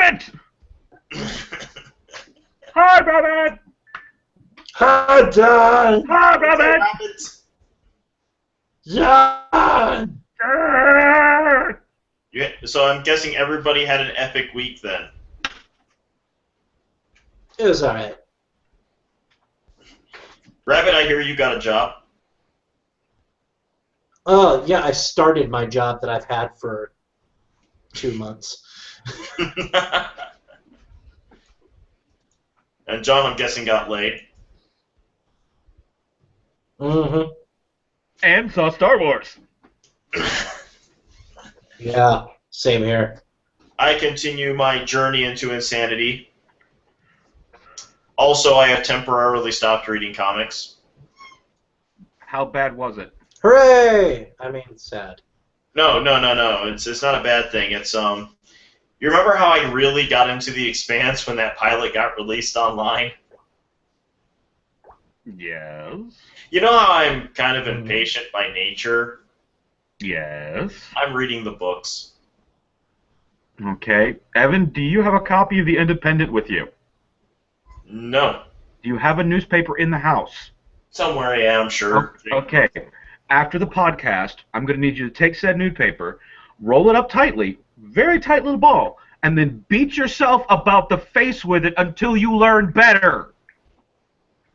Rabbit! Hi, Rabbit! Hi, John! Hi, Rabbit! John! Yeah, so I'm guessing everybody had an epic week then. It was alright. Rabbit, I hear you got a job. Oh, yeah, I started my job that I've had for 2 months. And John, I'm guessing, got laid. Mm-hmm. And saw Star Wars. Yeah, same here. I continue my journey into insanity. Also, I have temporarily stopped reading comics. How bad was it? Hooray! I mean, it's sad. No. It's not a bad thing. It's You remember how I really got into The Expanse when that pilot got released online? Yes. You know how I'm kind of impatient by nature? Yes. I'm reading the books. Okay. Evan, do you have a copy of The Independent with you? No. Do you have a newspaper in the house? Somewhere, yeah, I'm sure. Okay. After the podcast, I'm going to need you to take said newspaper, roll it up tightly, very tight little ball, and then beat yourself about the face with it until you learn better.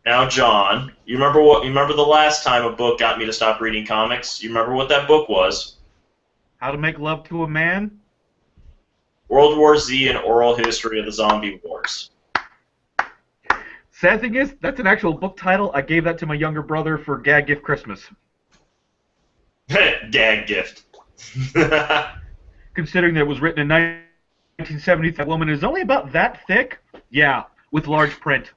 Now, John, you remember the last time a book got me to stop reading comics? You remember what that book was? How to Make Love to a Man? World War Z, an oral history of the zombie wars. Sad thing is, that's an actual book title. I gave that to my younger brother for Gag Gift Christmas. Gag gift. Considering that it was written in 1970, that woman is only about that thick. Yeah, with large print.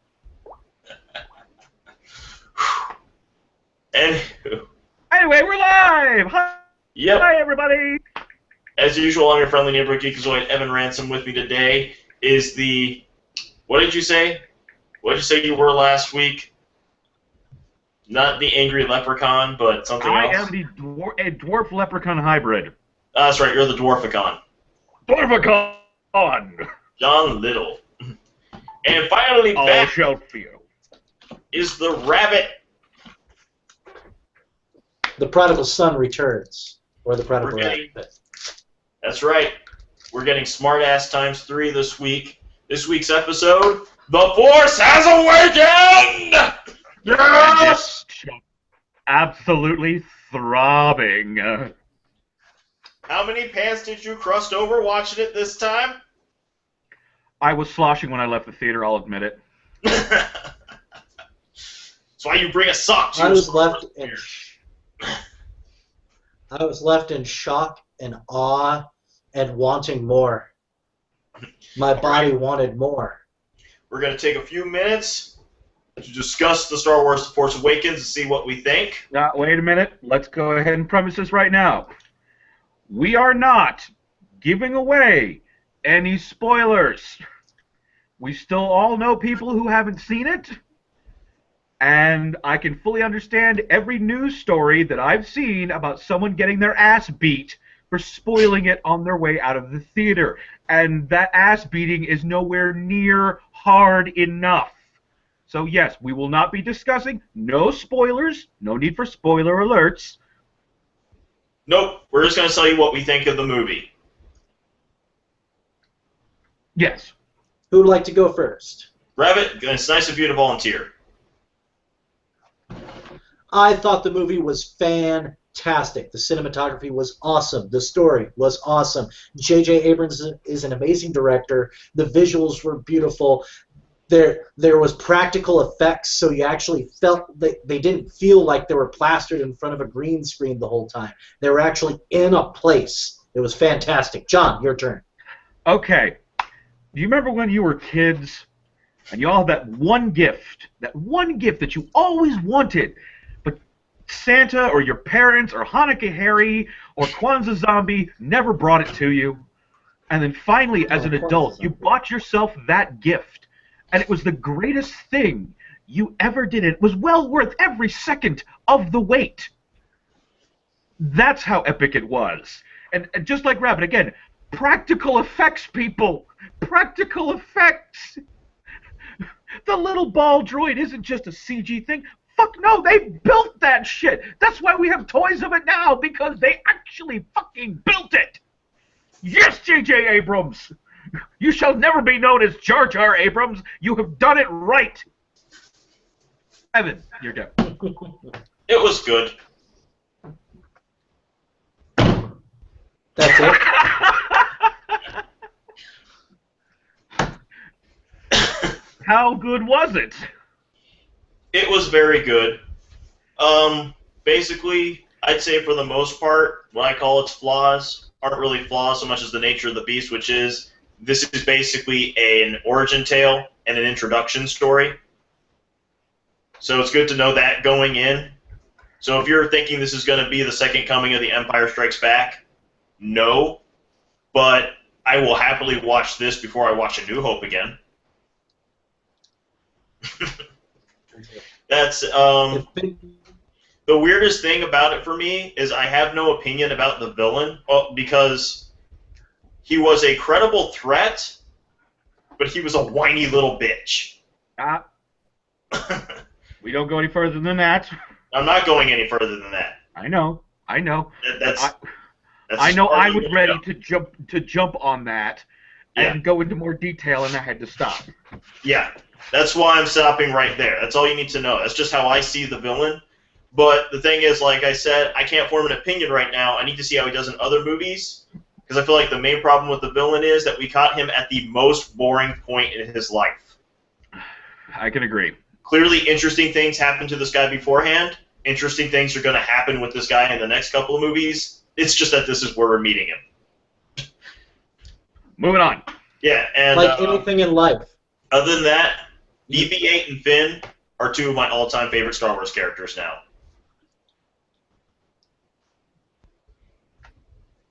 Anywho. Anyway, we're live! Hi, Yep. Hi everybody! As usual, I'm your friendly neighborhood geekazoid, Evan Ransom. With me today is the... What did you say? What did you say you were last week? Not the angry leprechaun, but something else? I am the dwarf leprechaun hybrid. That's right, you're the dwarficon. Dwarficon! John Little. And finally All back shall fear. is the rabbit. The prodigal son returns. Or the prodigal rabbit. That's right. We're getting smartass times 3 this week. This week's episode, The Force Has Awakened! Yes! Absolutely throbbing. How many pants did you crust over watching it this time? I was sloshing when I left the theater, I'll admit it. That's why you bring a sock to I your was left in shock and awe and wanting more. My body wanted more. We're going to take a few minutes to discuss the Star Wars The Force Awakens and see what we think. Now, wait a minute. Let's go ahead and premise this right now. We are not giving away any spoilers. We still all know people who haven't seen it, and I can fully understand every news story that I've seen about someone getting their ass beat for spoiling it on their way out of the theater. And that ass beating is nowhere near hard enough. So yes, we will not be discussing no spoilers, no need for spoiler alerts. Nope, we're just going to tell you what we think of the movie. Yes. Who would like to go first? Rabbit, it's nice of you to volunteer. I thought the movie was fantastic. The cinematography was awesome. The story was awesome. J.J. Abrams is an amazing director. The visuals were beautiful. There was practical effects, so you actually felt they didn't feel like they were plastered in front of a green screen the whole time. They were actually in a place. It was fantastic. John, your turn. Okay. Do you remember when you were kids and you all had that one gift that you always wanted, but Santa or your parents or Hanukkah Harry or Kwanzaa Zombie never brought it to you? And then finally, as an adult, you bought yourself that gift. And it was the greatest thing you ever did. It was well worth every second of the wait. That's how epic it was. And just like Rabbit, again, practical effects, people. practical effects. The little ball droid isn't just a CG thing. Fuck no, they built that shit. That's why we have toys of it now, because they actually fucking built it. Yes, J.J. Abrams. You shall never be known as Jar Jar Abrams. You have done it right. Evan, you're done. It was good. That's it. How good was it? It was very good. Basically, I'd say for the most part, what I call its flaws aren't really flaws so much as the nature of the beast, which is this is basically an origin tale and an introduction story. So it's good to know that going in. So if you're thinking this is going to be the second coming of The Empire Strikes Back, no. But I will happily watch this before I watch A New Hope again. That's the weirdest thing about it for me is I have no opinion about the villain because he was a credible threat, but he was a whiny little bitch. We don't go any further than that. I'm not going any further than that. I know. That's I know. I was ready to jump on that and go into more detail, and I had to stop. Yeah, that's why I'm stopping right there. That's all you need to know. That's just how I see the villain. But the thing is, like I said, I can't form an opinion right now. I need to see how he does in other movies, because I feel like the main problem with the villain is that we caught him at the most boring point in his life. I can agree. Clearly, interesting things happened to this guy beforehand. Interesting things are going to happen with this guy in the next couple of movies. It's just that this is where we're meeting him. Moving on. Yeah, and like anything in life. Other than that, BB-8 and Finn are two of my all-time favorite Star Wars characters now.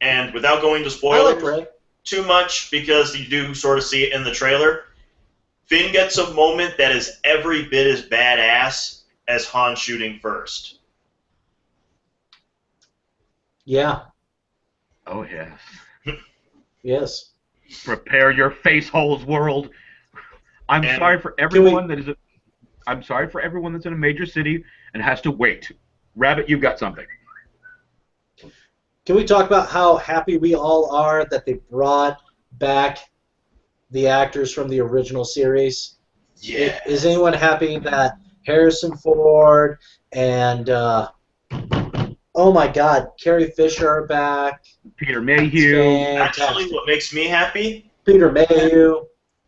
And without going to spoilers too much, because you do sort of see it in the trailer, Finn gets a moment that is every bit as badass as Han shooting first. Yeah. Oh, yes. Yes. Prepare your face holes, world. I'm sorry for everyone I'm sorry for everyone that's in a major city and has to wait. Rabbit, you've got something. Can we talk about how happy we all are that they brought back the actors from the original series? Yeah. Is anyone happy that Harrison Ford and oh my God, Carrie Fisher are back? Peter Mayhew. Actually, what makes me happy Peter Mayhew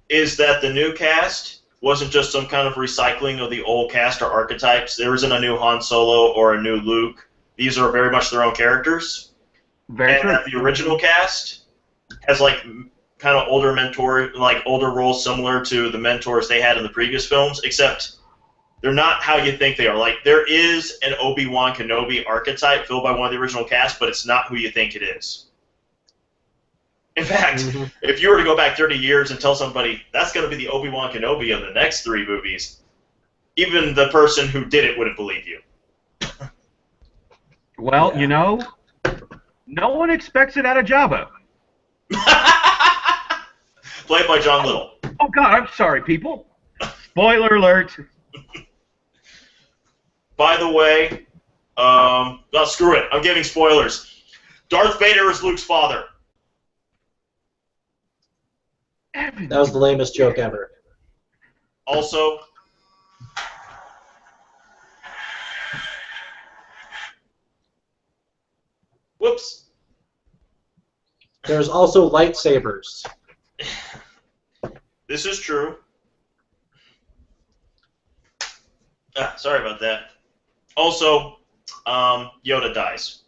is that the new cast wasn't just some kind of recycling of the old cast or archetypes. There isn't a new Han Solo or a new Luke. These are very much their own characters. Very true. That the original cast has like kind of older older roles similar to the mentors they had in the previous films, except they're not how you think they are. Like, there is an Obi-Wan Kenobi archetype filled by one of the original cast, but it's not who you think it is. In fact, if you were to go back 30 years and tell somebody that's going to be the Obi-Wan Kenobi of the next 3 movies, even the person who did it wouldn't believe you. Well, you know, no one expects it out of Jabba. Played by John Little. Oh, God, I'm sorry, people. Spoiler alert. By the way, no, screw it. I'm giving spoilers. Darth Vader is Luke's father. That was the lamest joke ever. Also, whoops. There's also lightsabers. This is true. Sorry about that. Also, Yoda dies.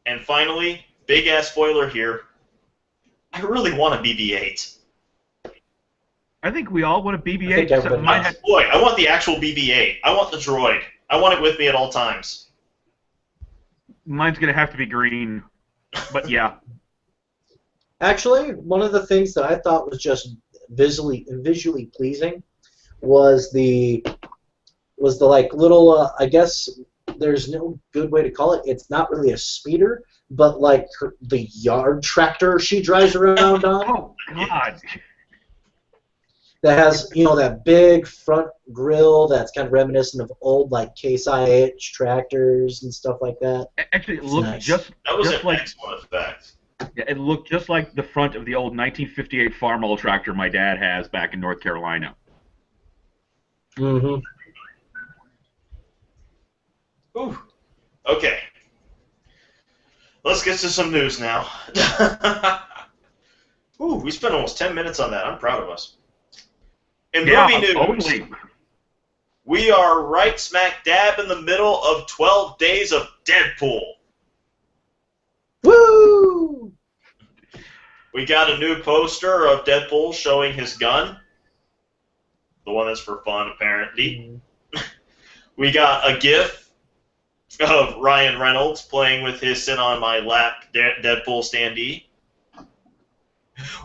And finally, big ass spoiler here. I really want a BB-8. I think we all want a BB-8. I think everybody does. Boy, I want the actual BB-8. I want the droid. I want it with me at all times. Mine's going to have to be green. But yeah. Actually, one of the things that I thought was just visually pleasing was the like little I guess there's no good way to call it. It's not really a speeder, but like the yard tractor she drives around on. Oh God! That has, that big front grille that's kind of reminiscent of old like Case IH tractors and stuff like that. Actually, it It's looked nice. That was just an like excellent effect. yeah, it looked just like the front of the old 1958 Farmall tractor my dad has back in North Carolina. Mm-hmm. Ooh. Okay. Let's get to some news now. Ooh, we spent almost 10 minutes on that. I'm proud of us. In movie news, totally. we are right smack dab in the middle of 12 days of Deadpool. Woo! We got a new poster of Deadpool showing his gun. The one that's for fun, apparently. We got a GIF of Ryan Reynolds playing with his sit on my lap Deadpool standee.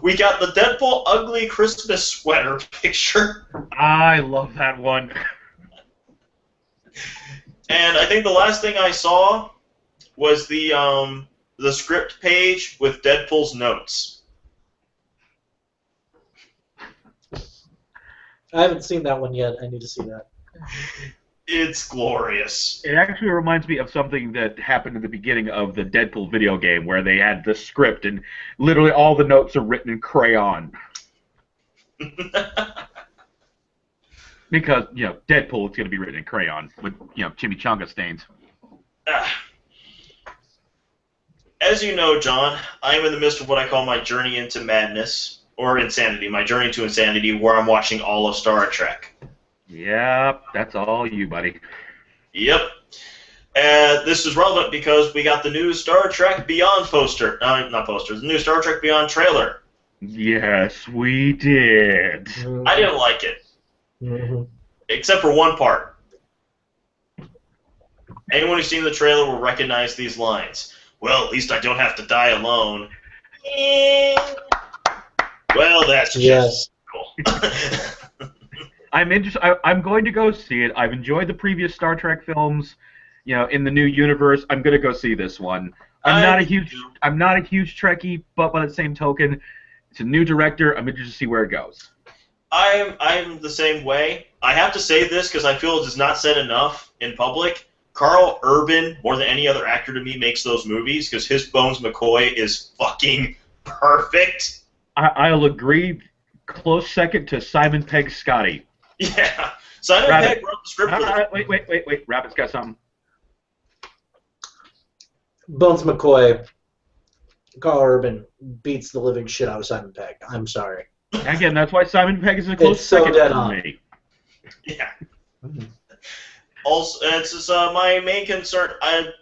We got the Deadpool ugly Christmas sweater picture. I love that one. And I think the last thing I saw was the script page with Deadpool's notes. I haven't seen that one yet. I need to see that. It's glorious. It actually reminds me of something that happened at the beginning of the Deadpool video game where they had the script and literally all the notes are written in crayon. Because, Deadpool is going to be written in crayon with, chimichanga stains. As you know, John, I am in the midst of what I call my journey into madness, or insanity, my journey to insanity, where I'm watching all of Star Trek. Yep, that's all you, buddy. Yep. This is relevant because we got the new Star Trek Beyond poster. Not poster, the new Star Trek Beyond trailer. Yes, we did. I didn't like it. Mm-hmm. Except for one part. Anyone who's seen the trailer will recognize these lines. Well, at least I don't have to die alone. Well, that's just cool. I'm interested. I'm going to go see it. I've enjoyed the previous Star Trek films, in the new universe. I'm going to go see this one. I'm not a huge Trekkie, but by the same token, it's a new director. I'm interested to see where it goes. I'm the same way. I have to say this because I feel it is not said enough in public. Carl Urban, more than any other actor to me, makes those movies because his Bones McCoy is fucking perfect. I'll agree. Close second to Simon Pegg Scotty. Yeah. Simon Pegg wrote the script. Wait. Rabbit's got something. Bones McCoy, Carl Urban beats the living shit out of Simon Pegg. I'm sorry. Again, that's why Simon Pegg is a close second to me. Yeah. Also, it's just, my main concern.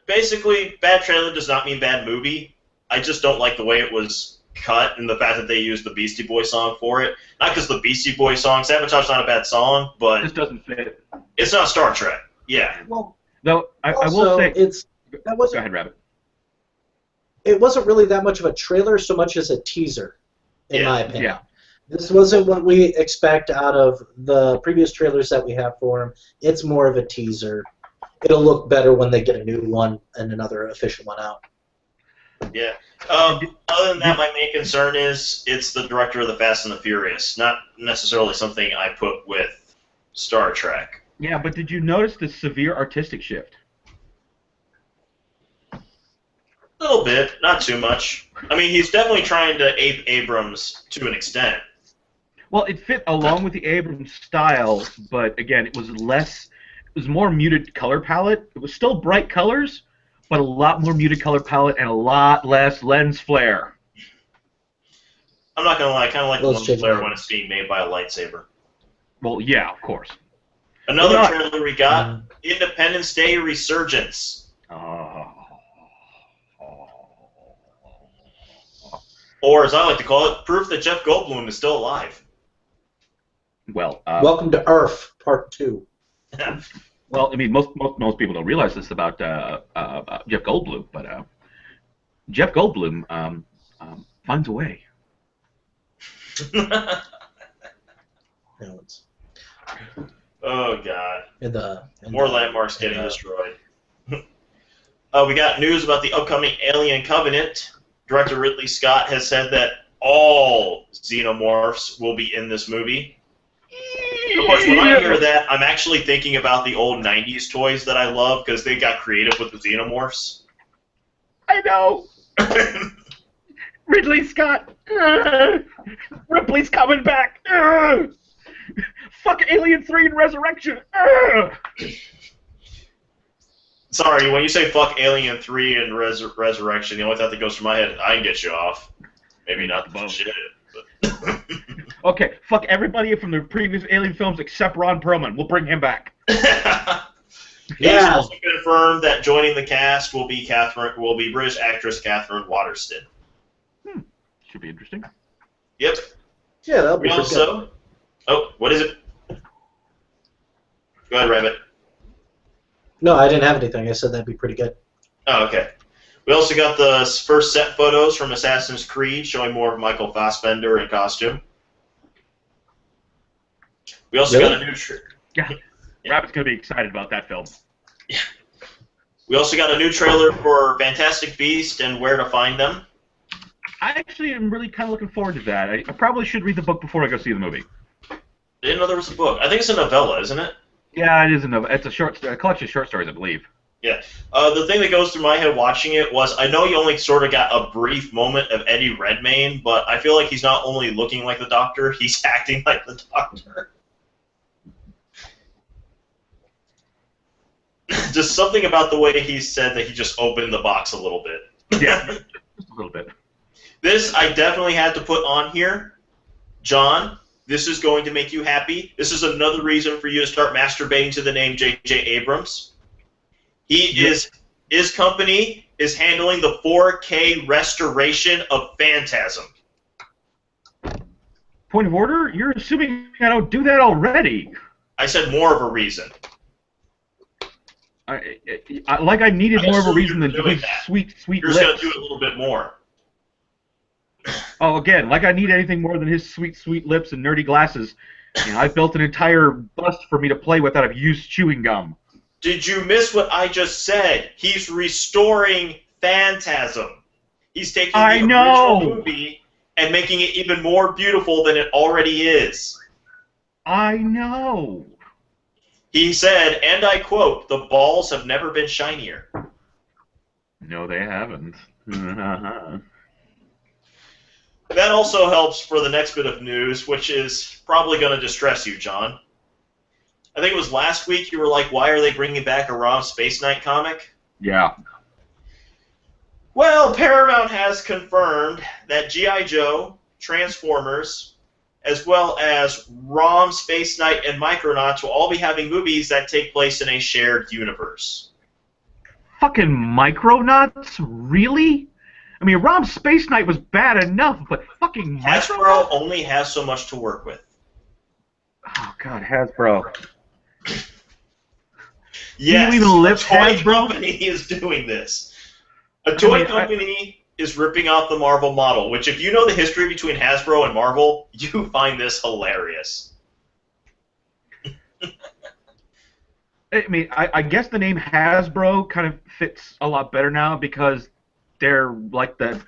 Basically, bad trailer does not mean bad movie. I just don't like the way it was cut and the fact that they used the Beastie Boy song for it. Not because the Beastie Boy song, Sabotage's not a bad song, but It just doesn't fit. It's not Star Trek. Yeah. Well, though I will say, that wasn't. Go ahead, Rabbit. It wasn't really that much of a trailer so much as a teaser, in my opinion. Yeah. This wasn't what we expect out of the previous trailers that we have for him. It's more of a teaser. It'll look better when they get a new one and another official one out. Yeah. Other than that, my main concern is it's the director of the Fast and the Furious, not necessarily something I put with Star Trek. Yeah, but did you notice the severe artistic shift? A little bit, not too much. I mean, he's definitely trying to ape Abrams to an extent. Well, it fit along with the Abrams style, but again, it was more muted color palette. It was still bright colors, but a lot more muted color palette and a lot less lens flare. I'm not gonna lie, I kind of like the lens flare when it's being made by a lightsaber. Well, yeah, of course. Another trailer we got, Independence Day Resurgence. Or, as I like to call it, proof that Jeff Goldblum is still alive. Well, Welcome to Earth, Part 2. Well, I mean, most people don't realize this about Jeff Goldblum, but Jeff Goldblum finds a way. Oh God! In the More landmarks getting destroyed. We got news about the upcoming Alien Covenant. Director Ridley Scott has said that all xenomorphs will be in this movie. Of course, when I hear that, I'm actually thinking about the old 90s toys that I love because they got creative with the xenomorphs. I know. Ridley Scott. Ripley's coming back. Fuck Alien 3 and Resurrection. Sorry, when you say fuck Alien 3 and Resurrection, the only thought that goes through my head, I can get you off. Maybe not the shit, but... Okay, fuck everybody from the previous Alien films except Ron Perlman. We'll bring him back. It's also confirmed that joining the cast will be British actress Catherine Waterston. Should be interesting. Yep. Yeah, that'll be also. Oh, what is it? Go ahead, Rabbit. No, I didn't have anything. I said that'd be pretty good. Oh, okay. We also got the first set photos from Assassin's Creed showing more of Michael Fassbender in costume. We also got a new Yeah. Rabbit's going to be excited about that film. Yeah. We also got a new trailer for Fantastic Beasts and Where to Find Them. I actually am really kind of looking forward to that. I probably should read the book before I go see the movie. I didn't know there was a book. I think it's a novella, isn't it? Yeah, it is a novella. It's a collection of short stories, I believe. Yeah. The thing that goes through my head watching it was, I know you only sort of got a brief moment of Eddie Redmayne, but I feel like he's not only looking like the Doctor, he's acting like the Doctor. Just something about the way he said that he just opened the box a little bit. Yeah, just a little bit. This I definitely had to put on here. John, this is going to make you happy. This is another reason for you to start masturbating to the name J.J. Abrams. His company is handling the 4K restoration of Phantasm. Point of order? You're assuming I don't do that already. I said more of a reason. Like I needed more of a reason than doing sweet You're lips. just going to do it a little bit more. Oh, again, like I need anything more than his sweet lips and nerdy glasses. You know, I built an entire bust for me to play with out of used chewing gum. Did you miss what I just said? He's restoring Phantasm. He's taking the original movie and making it even more beautiful than it already is. I know. He said, and I quote, "The balls have never been shinier." No, they haven't. That also helps for the next bit of news, which is probably going to distress you, John. I think it was last week you were like, why are they bringing back a Raw Space Knight comic? Yeah. Well, Paramount has confirmed that G.I. Joe, Transformers, as well as ROM, Space Knight, and Micronauts will all be having movies that take place in a shared universe. Fucking Micronauts? Really? I mean, ROM Space Knight was bad enough, but fucking Hasbro only has so much to work with. Oh, God, Hasbro. Yes, you even lift a toy Hasbro? company is doing this. A toy company is ripping off the Marvel model, which if you know the history between Hasbro and Marvel, you find this hilarious. I mean, I guess the name Hasbro kind of fits a lot better now because they're like the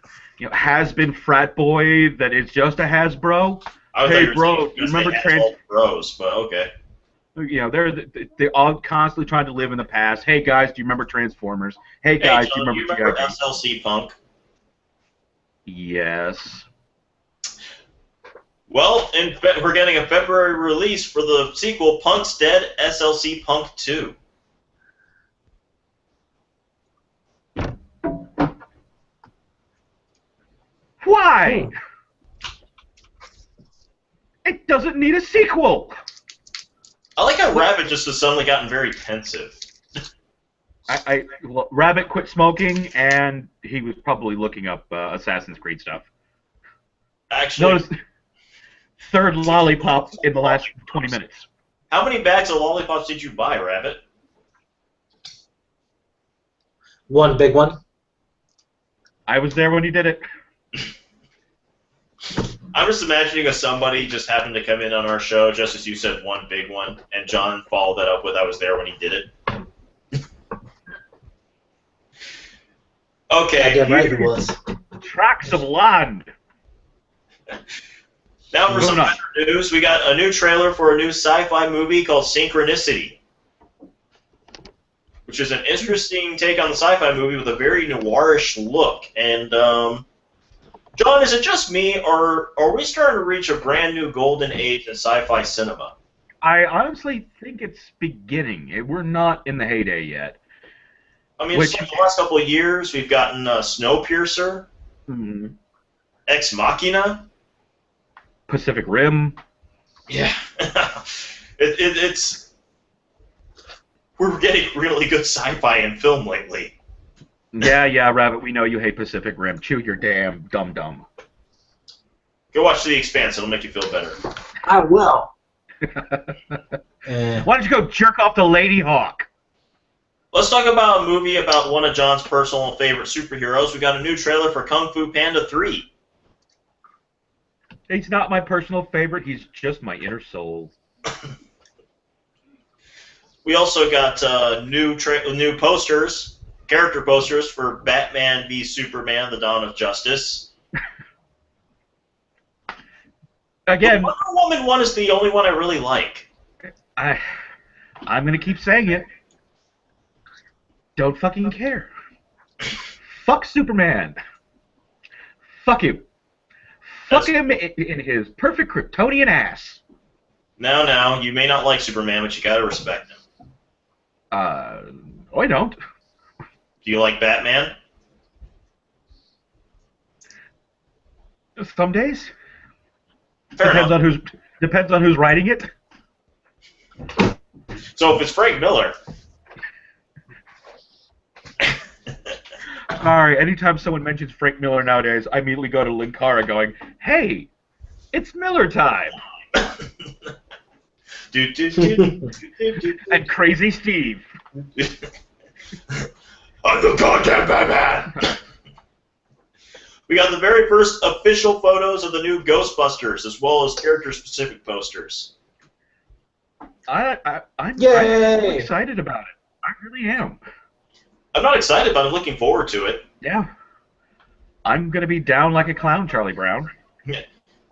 has-been frat boy that is just a Hasbro. Hey, bro, remember Bros, but okay. They're all constantly trying to live in the past. Hey, guys, do you remember Transformers? Hey, guys, John, do you remember SLC Punk? Yes. Well, we're getting a February release for the sequel, Punk's Dead, SLC Punk 2. Why? It doesn't need a sequel. I like how Rabbit just has suddenly gotten very pensive. Well, Rabbit quit smoking, and he was probably looking up Assassin's Creed stuff. Actually, notice third lollipop in the last 20 minutes. How many bags of lollipops did you buy, Rabbit? One big one. I was there when he did it. I'm just imagining somebody just happened to come in on our show just as you said one big one, and John followed that up with, "I was there when he did it." Okay. Goddamn right he was. Tracts of land. Now for some Moving on. better news, we got a new trailer for a new sci-fi movie called Synchronicity, which is an interesting take on the sci-fi movie with a very noirish look. And, John, is it just me, or are we starting to reach a brand new golden age in sci-fi cinema? I honestly think it's beginning. We're not in the heyday yet. I mean, it's like the last couple of years, we've gotten Snowpiercer, Ex Machina. Pacific Rim. Yeah. It's... We're getting really good sci-fi in film lately. Yeah, Rabbit, we know you hate Pacific Rim. Chew your damn dum-dum. Go watch The Expanse. It'll make you feel better. I will. Why don't you go jerk off to Lady Hawk? Let's talk about a movie about one of John's personal favorite superheroes. We got a new trailer for Kung Fu Panda 3. He's not my personal favorite. He's just my inner soul. We also got new posters, character posters for Batman v Superman: The Dawn of Justice. Again, the Wonder Woman one is the only one I really like. I'm gonna keep saying it. Don't fucking care. Fuck Superman. Fuck him. Fuck him in his perfect Kryptonian ass. Now, you may not like Superman, but you gotta respect him. I don't. Do you like Batman? Some days. Fair enough. Depends on who's writing it. So if it's Frank Miller. Sorry, anytime someone mentions Frank Miller nowadays, I immediately go to Linkara going, hey, it's Miller time. And Crazy Steve. I'm the goddamn Batman! We got the very first official photos of the new Ghostbusters, as well as character-specific posters. I'm excited about it. I really am. I'm not excited, but I'm looking forward to it. Yeah. I'm going to be down like a clown, Charlie Brown.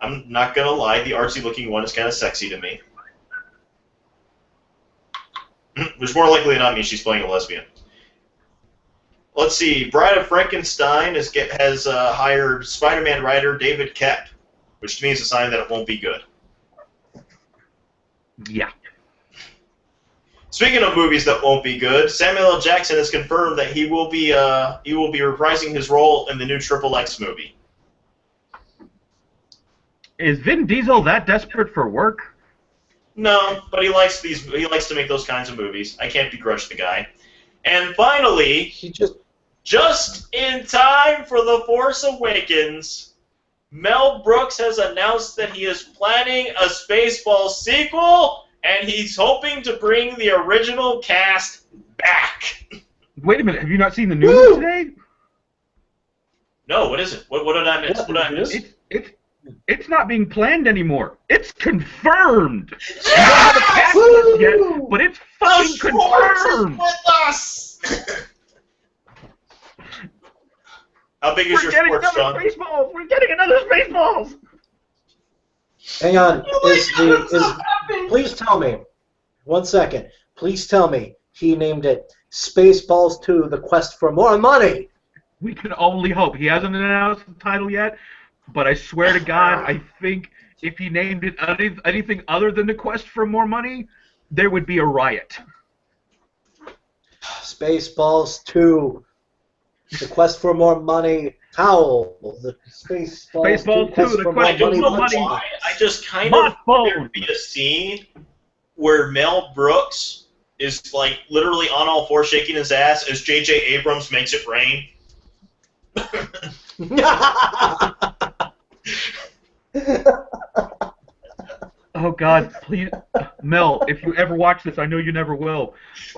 I'm not going to lie, the artsy-looking one is kind of sexy to me. Which more likely than not means she's playing a lesbian. Let's see, Bride of Frankenstein has hired Spider-Man writer David Koepp, which to me is a sign that it won't be good. Yeah. Speaking of movies that won't be good, Samuel L. Jackson has confirmed that he will be reprising his role in the new Triple X movie. Is Vin Diesel that desperate for work? No, but he likes to make those kinds of movies. I can't begrudge the guy. And finally, just in time for The Force Awakens, Mel Brooks has announced that he is planning a Spaceballs sequel, and he's hoping to bring the original cast back. Wait a minute, have you not seen the news today? No, what is it? What did I miss? What did I miss? It's not being planned anymore. It's confirmed. We don't have a cast list yet, but it's fucking confirmed. With us. How big is your sports, John? We're getting another Spaceballs. Hang on. Please tell me. 1 second. Please tell me he named it Spaceballs 2: The Quest for More Money. We can only hope. He hasn't announced the title yet, but I swear to God, I think if he named it anything other than The Quest for More Money, there would be a riot. Spaceballs 2: The Quest for More Money. Howl. The Spaceballs 2: The Quest for More Money. I just kind of want there to be a scene where Mel Brooks is like literally on all fours shaking his ass as J.J. Abrams makes it rain. Oh God, please, Mel, if you ever watch this, I know you never will.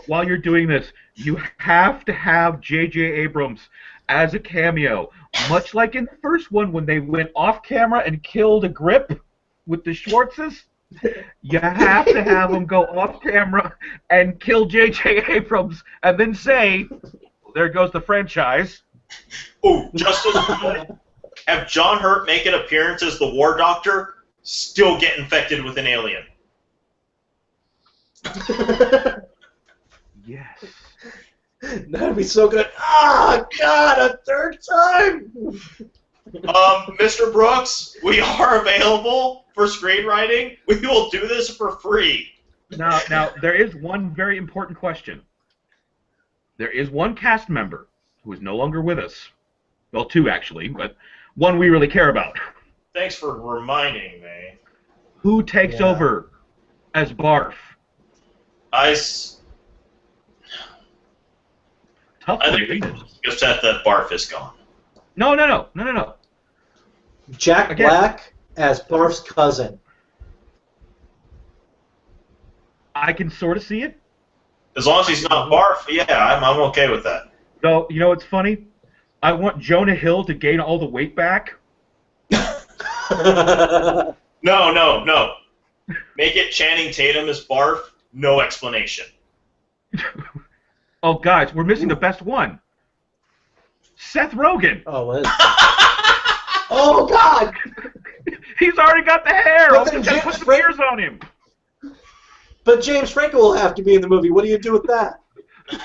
While you're doing this, you have to have J.J. Abrams as a cameo, much like in the first one when they went off camera and killed a grip with the Schwartzes. You have to have him go off camera and kill J.J. Abrams and then say, "There goes the franchise." Oh, just as good. Have John Hurt make an appearance as the War Doctor, still get infected with an alien. Yes. That'd be so good. Ah, God, a third time! Mr. Brooks, we are available for screenwriting. We will do this for free. Now, there is one very important question. There is one cast member who is no longer with us. Well, two, actually, but one we really care about. Thanks for reminding me. Who takes over as Barf? I Tough think one, we isn't can it? just accept that Barf is gone. No. Jack Again. Black as Barf's cousin. I can sort of see it. As long as he's not Barf, yeah, I'm okay with that. Though, you know what's funny? I want Jonah Hill to gain all the weight back. No. Make it Channing Tatum as Barf, no explanation. Oh, guys, we're missing the best one. Seth Rogen. Oh, what is Oh, God! He's already got the hair. But I'll then just gotta James put some ears on him. But James Franco will have to be in the movie. What do you do with that?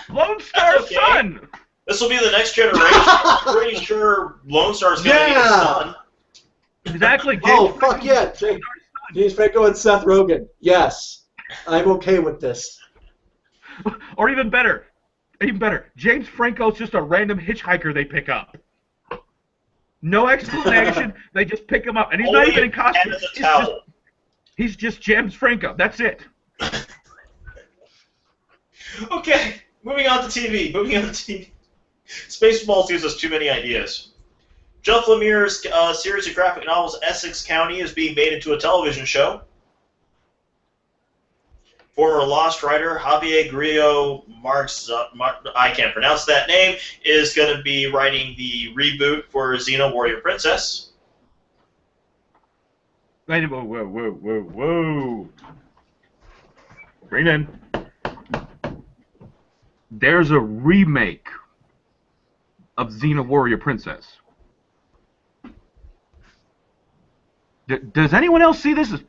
Lone Star's okay. son. This will be the next generation. I'm pretty sure Lone Star's going to be his son. Exactly. Oh, fuck yeah. James Franco and Seth Rogen. Yes. I'm okay with this. Or even better. James Franco's just a random hitchhiker they pick up. No explanation. They just pick him up. And he's not even in costume. He's just James Franco. That's it. Okay, moving on to TV. Spaceballs gives us too many ideas. Jeff Lemire's series of graphic novels Essex County is being made into a television show. Former Lost writer Javier Grillo I can't pronounce that name, is going to be writing the reboot for Xena Warrior Princess. Whoa. Bring it in. There's a remake of Xena Warrior Princess. Does anyone else see this as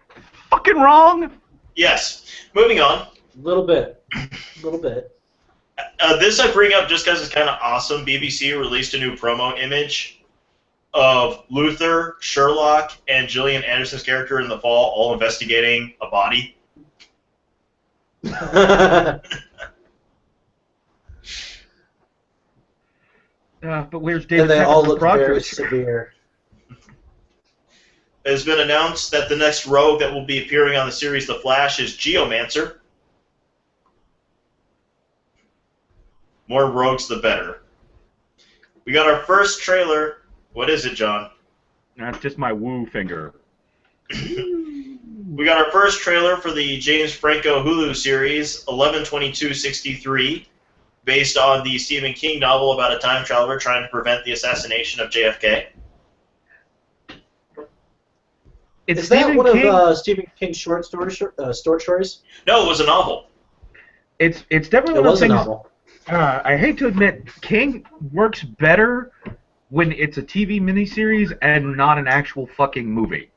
fucking wrong? Yes. Moving on. A little bit. This I bring up just because it's kind of awesome. BBC released a new promo image of Luther, Sherlock, and Gillian Anderson's character in the fall all investigating a body. But where's David? And they all look very Broadchurch? severe. It has been announced that the next rogue that will be appearing on the series The Flash is Geomancer. More rogues, the better. We got our first trailer. What is it, John? That's just my woo finger. We got our first trailer for the James Franco Hulu series, 11/22/63, based on the Stephen King novel about a time traveler trying to prevent the assassination of JFK. Is that one of Stephen King's short stories? No, it was a novel. It's definitely It one of was the a things. novel. I hate to admit, King works better when it's a TV miniseries and not an actual fucking movie.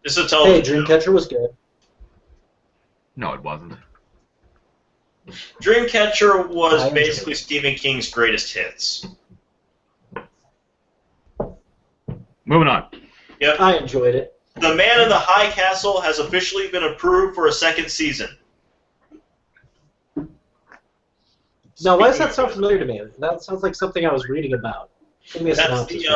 This is a television Hey, Dreamcatcher was good. No, it wasn't. Dreamcatcher was I enjoyed basically it. Stephen King's greatest hits. Moving on. Yep. I enjoyed it. The Man in the High Castle has officially been approved for a second season. Now, why does that sound familiar to me? That sounds like something I was reading about. Give me a synopsis.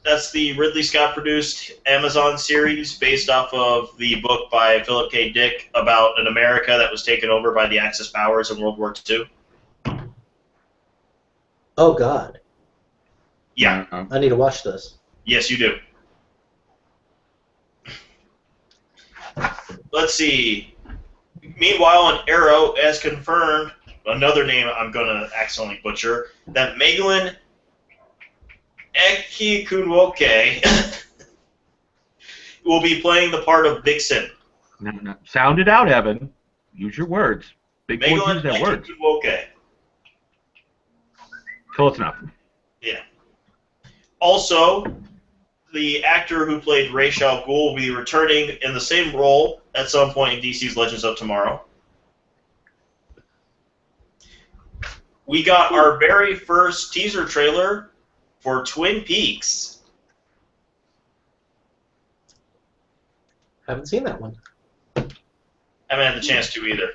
That's the Ridley Scott produced Amazon series based off of the book by Philip K. Dick about an America that was taken over by the Axis powers in World War II. Oh, God. Yeah. I need to watch this. Yes, you do. Let's see. Meanwhile, on Arrow, as confirmed, another name I'm going to accidentally butcher, that Megalyn Ekikunwoke will be playing the part of Vixen. No. Sound it out, Evan. Use your words. Big boys Megalyn use their words. Ekikunwoke. Close enough. Yeah. Also, the actor who played Ra's al Ghul will be returning in the same role at some point in DC's Legends of Tomorrow. We got our very first teaser trailer for Twin Peaks. Haven't seen that one. I haven't had the chance to either.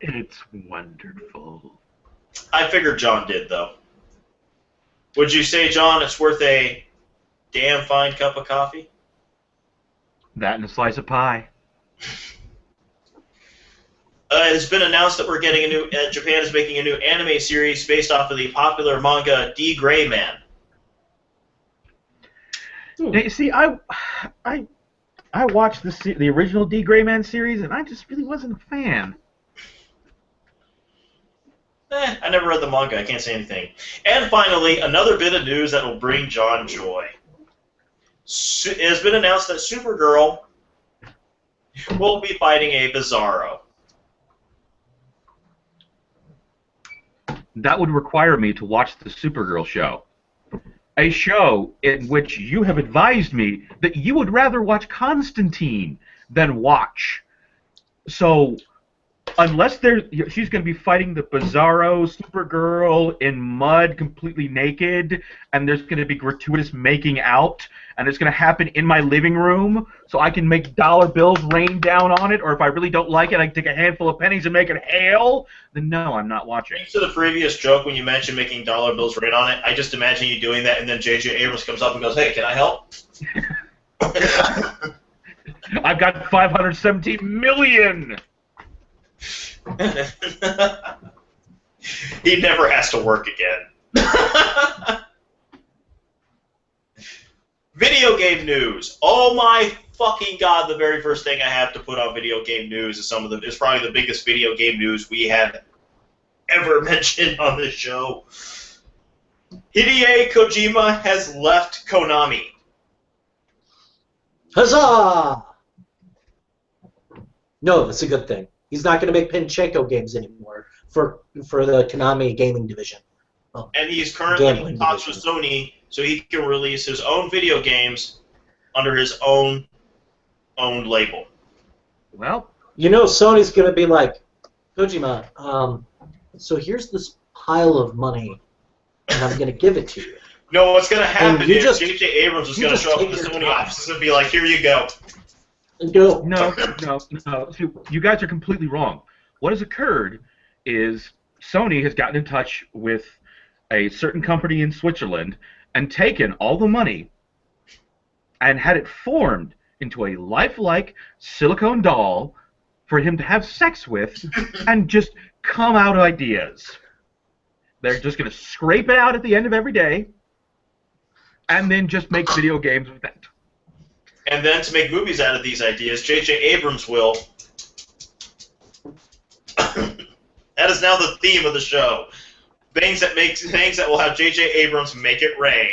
It's wonderful. I figured John did, though. Would you say, John, it's worth a damn fine cup of coffee? That and a slice of pie. It has been announced that we're getting a new. Japan is making a new anime series based off of the popular manga D. Gray Man. Now, you see, I watched the original D. Gray Man series, and I just really wasn't a fan. I never read the manga. I can't say anything. And finally, another bit of news that will bring John joy. It has been announced that Supergirl will be fighting a Bizarro. That would require me to watch the Supergirl show. A show in which you have advised me that you would rather watch Constantine than watch. So, unless she's going to be fighting the Bizarro Supergirl in mud, completely naked, and there's going to be gratuitous making out, and it's going to happen in my living room, so I can make dollar bills rain down on it, or if I really don't like it, I can take a handful of pennies and make it hail, then no, I'm not watching. Thanks to the previous joke when you mentioned making dollar bills rain on it, I just imagine you doing that, and then J.J. Abrams comes up and goes, "Hey, can I help?" I've got 517 million! He never has to work again. Video game news. Oh my fucking god! The very first thing I have to put on video game news is probably the biggest video game news we have ever mentioned on this show. Hideo Kojima has left Konami. Huzzah! No, that's a good thing. He's not going to make Pachinko games anymore for the Konami gaming division. Oh, and he's currently in talks with Sony so he can release his own video games under his own label. Well, you know, Sony's going to be like, Kojima, so here's this pile of money, and I'm going to give it to you. No, what's going to happen is J.J. Abrams is going to show up at the Sony offices and be like, "Here you go." Go. No. You guys are completely wrong. What has occurred is Sony has gotten in touch with a certain company in Switzerland and taken all the money and had it formed into a lifelike silicone doll for him to have sex with and just come out ideas. They're just going to scrape it out at the end of every day and then just make video games with it. And then to make movies out of these ideas, J.J. Abrams will. That is now the theme of the show. Things that will have J.J. Abrams make it rain.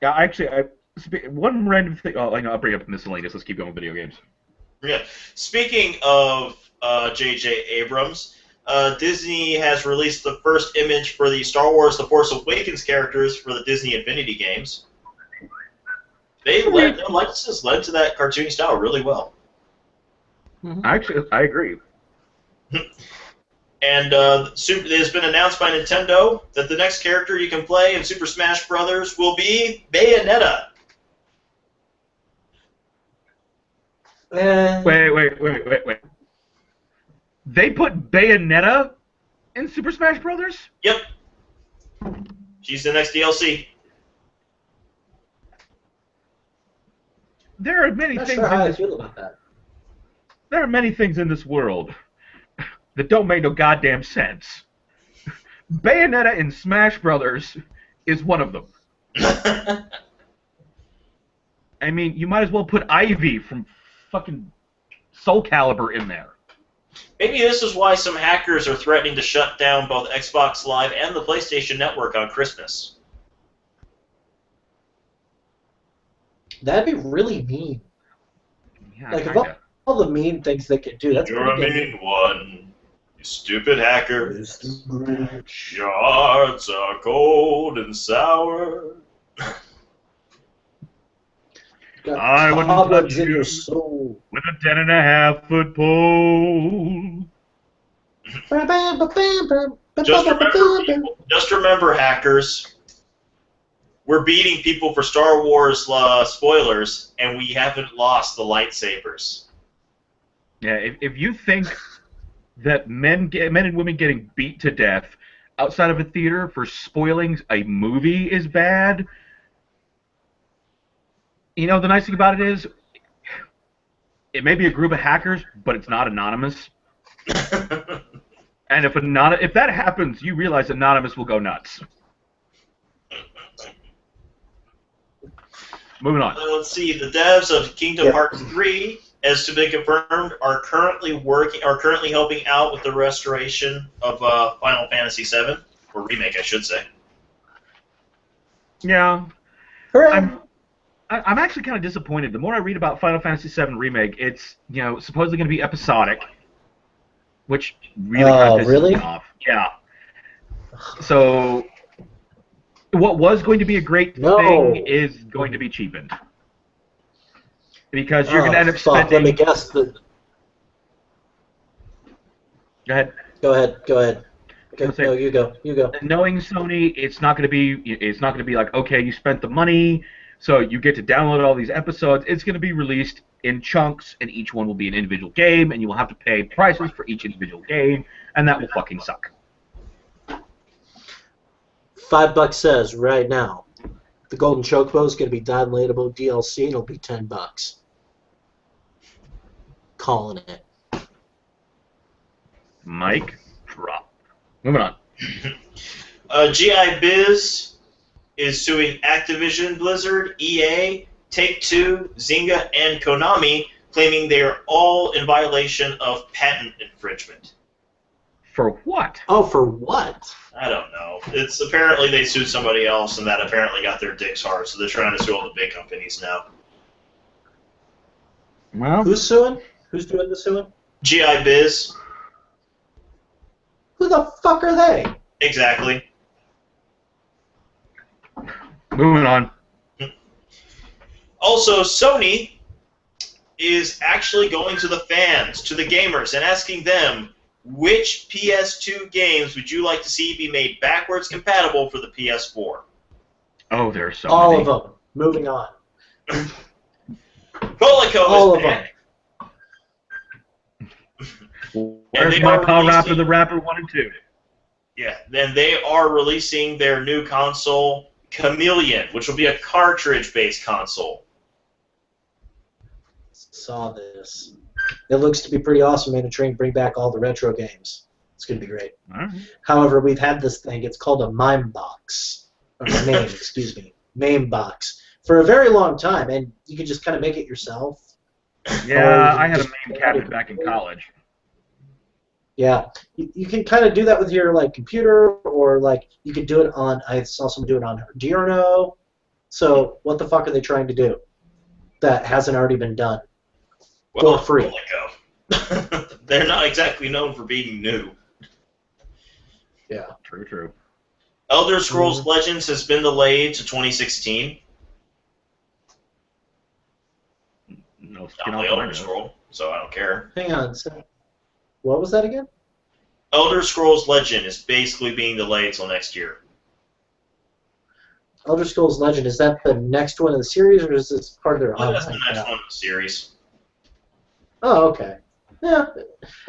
Yeah, actually, one random thing. Oh, I'll bring up miscellaneous. Let's keep going with video games. Yeah. Speaking of J.J. Abrams, Disney has released the first image for the Star Wars The Force Awakens characters for the Disney Infinity games. Their likeness led to that cartoony style really well. Actually, I agree. And it has been announced by Nintendo that the next character you can play in Super Smash Bros. Will be Bayonetta. Wait. They put Bayonetta in Super Smash Brothers? Yep. She's the next DLC. There are many things. Not sure how I feel about that. There are many things in this world that don't make no goddamn sense. Bayonetta in Smash Brothers is one of them. I mean, you might as well put Ivy from fucking Soul Calibur in there. Maybe this is why some hackers are threatening to shut down both Xbox Live and the PlayStation Network on Christmas. That'd be really mean. Yeah, like, of all the mean things they could do, that's You're a mean one. You stupid hacker. Your hearts are cold and sour. I wouldn't cobwebs touch in your you soul. with a 10.5-foot pole. Just remember, hackers, we're beating people for Star Wars spoilers, and we haven't lost the lightsabers. Yeah, if you think that men and women getting beat to death outside of a theater for spoiling a movie is bad, you know, the nice thing about it is, it may be a group of hackers, but it's not anonymous. And if that happens, you realize Anonymous will go nuts. Moving on. Let's see. The devs of Kingdom Hearts 3, as to be confirmed, are currently helping out with the restoration of Final Fantasy VII, or remake, I should say. Yeah. Hooray! I'm actually kind of disappointed. The more I read about Final Fantasy VII Remake, it's, you know, supposedly going to be episodic, which really kind of pisses me off. Yeah. So, what was going to be a great thing is going to be cheapened. Because you're going to end up spending... Let me guess. Go ahead. Go ahead. No, you go. Knowing Sony, it's not going to be like, okay, you spent the money, so you get to download all these episodes. It's going to be released in chunks, and each one will be an individual game, and you will have to pay prices for each individual game, and that will fucking suck. $5 says right now, the Golden Chocobo is going to be downloadable DLC, and it'll be $10. Calling it. Mic drop. Moving on. GI Biz is suing Activision, Blizzard, EA, Take-Two, Zynga, and Konami, claiming they are all in violation of patent infringement. For what? Oh, for what? I don't know. It's apparently they sued somebody else, and that apparently got their dicks hard, so they're trying to sue all the big companies now. Well, who's suing? Who's doing the suing? GI Biz. Who the fuck are they? Exactly. Moving on. Also, Sony is actually going to the fans, to the gamers, and asking them, which PS2 games would you like to see be made backwards compatible for the PS4? Oh, there are so all many. of them. Moving on. Colico all is of back. Where's my Power Rapper the Rapper 1 and 2? Yeah, then they are releasing their new console, Chameleon, which will be a cartridge-based console. Saw this. It looks to be pretty awesome, man. To try and bring back all the retro games. It's going to be great. All right. However, we've had this thing. It's called a MIME box. Or MAME, excuse me. MAME box. For a very long time, and you can just kind of make it yourself. Yeah, I had a MAME cabinet back in college. Yeah, you can kind of do that with your computer, or you could do it on. I saw someone do it on Arduino. So what the fuck are they trying to do that hasn't already been done? Well, for free. They're not exactly known for being new. Yeah. True. Elder Scrolls Legends has been delayed to 2016. No, I play Elder Scroll, so I don't care. Hang on. So, what was that again? Elder Scrolls Legend is basically being delayed until next year. Elder Scrolls Legend, is that the next one in the series, or is this part of their Well, that's the next one in the series. Oh, okay. Yeah,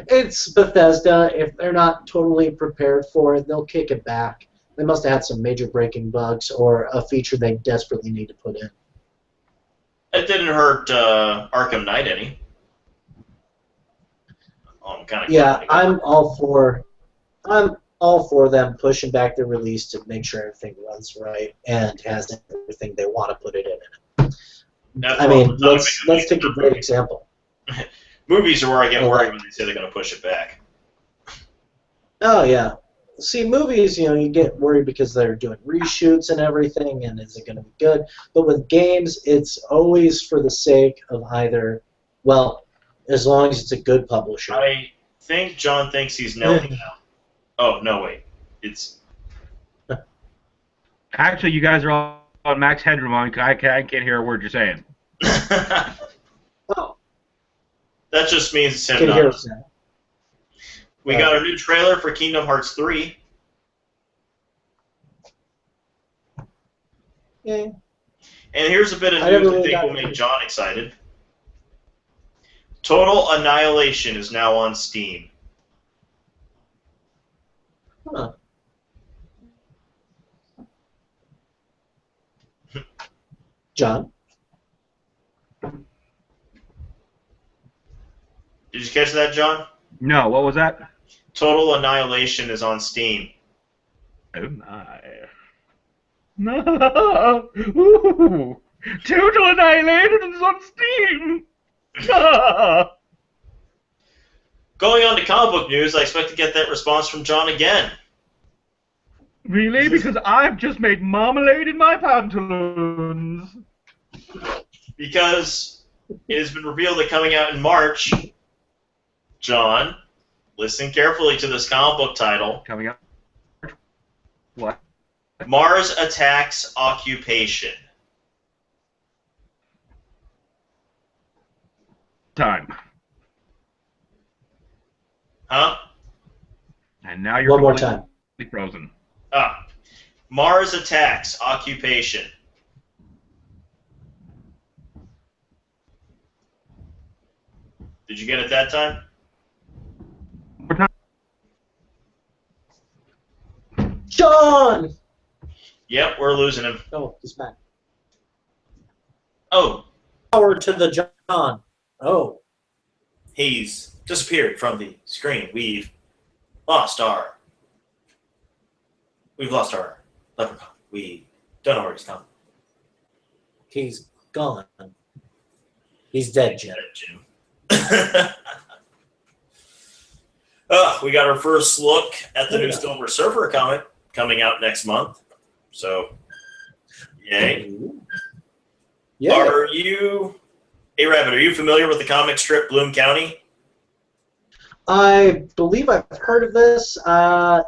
it's Bethesda. If they're not totally prepared for it, they'll kick it back. They must have had some major breaking bugs or a feature they desperately need to put in. It didn't hurt Arkham Knight any. I'm all for them pushing back the release to make sure everything runs right and has everything they want to put it in it. I mean, let's take a great example. Movies are where I get worried when they say they're going to push it back. Oh, yeah. See, movies, you get worried because they're doing reshoots and everything, and is it going to be good? But with games, it's always for the sake of either, well, as long as it's a good publisher. think John thinks he's knelt now. Oh, no, wait. It's... Actually, you guys are all on max headroom. I can't hear a word you're saying. Oh. That just means it's him Can not. hear us now. We got a new trailer for Kingdom Hearts 3. Yeah. And here's a bit of news I think will make John excited. Total Annihilation is now on Steam. Huh. John? Did you catch that, John? No, what was that? Total Annihilation is on Steam. Oh my. No! Ooh! Total Annihilation is on Steam! Going on to comic book news, I expect to get that response from John again. Really? Because I've just made marmalade in my pantaloons. Because it has been revealed that coming out in March, John, listen carefully to this comic book title. Coming up. What? Mars Attacks Occupation. Time. Huh? And now you're One more time. frozen. Ah. Mars Attacks Occupation. Did you get it that time? More time. John! Yep, we're losing him. Oh, he's back. Oh, Power to the John. Oh. he's disappeared from the screen. We've lost our leprechaun. We don't know where he's gone. He's gone. He's dead, Jim. Jim. We got our first look at the new Silver Surfer comic coming out next month. So, yay. Yeah. Are you, hey Rabbit, are you familiar with the comic strip Bloom County? I believe I've heard of this.